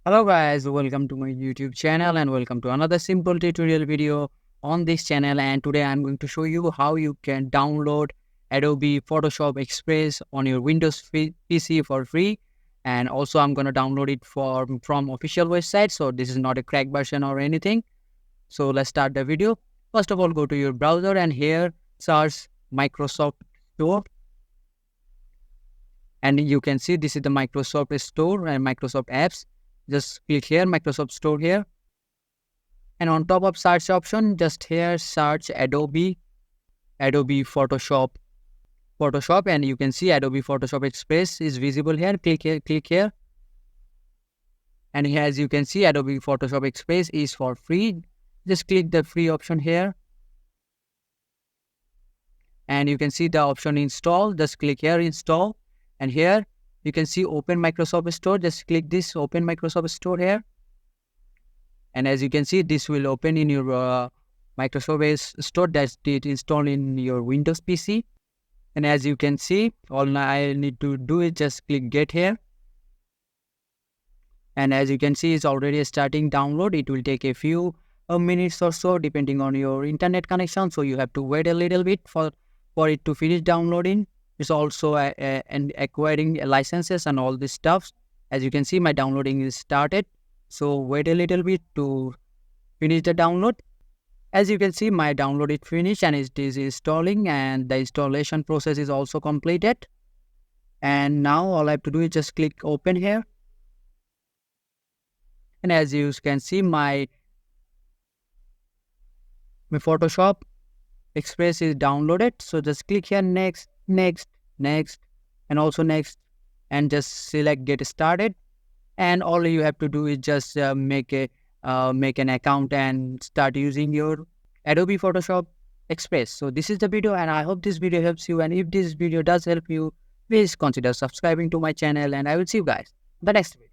Hello guys, welcome to my YouTube channel and welcome to another simple tutorial video on this channel. And today I'm going to show you how you can download Adobe Photoshop Express on your Windows PC for free. And also I'm going to download it from official website. So this is not a cracked version or anything. So let's start the video. First of all, go to your browser and here search Microsoft Store. And you can see this is the Microsoft Store and Microsoft apps. Just click here, Microsoft Store here. And on top of search option, just here search Adobe Photoshop. And you can see Adobe Photoshop Express is visible here. Click here. And here, as you can see, Adobe Photoshop Express is for free. Just click the free option here. And you can see the option install. Just click here, install. And here you can see open Microsoft Store. Just click this open Microsoft Store here. And as you can see, this will open in your Microsoft Store that it installed in your Windows PC. And as you can see, all I need to do is just click get here. And as you can see, it's already starting download. It will take a few minutes or so depending on your internet connection. So you have to wait a little bit for it to finish downloading. It's also and acquiring licenses and all this stuff. As you can see, my downloading is started. So wait a little bit to finish the download. As you can see, my download is finished and it is installing, and the installation process is also completed. And now all I have to do is just click open here. And as you can see, my Photoshop Express is downloaded. So just click here, next, and also next, and just select get started. And all you have to do is just make an account and start using your Adobe Photoshop Express. So this is the video, and I hope this video helps you. And if this video does help you, please consider subscribing to my channel, and I will see you guys in the next video.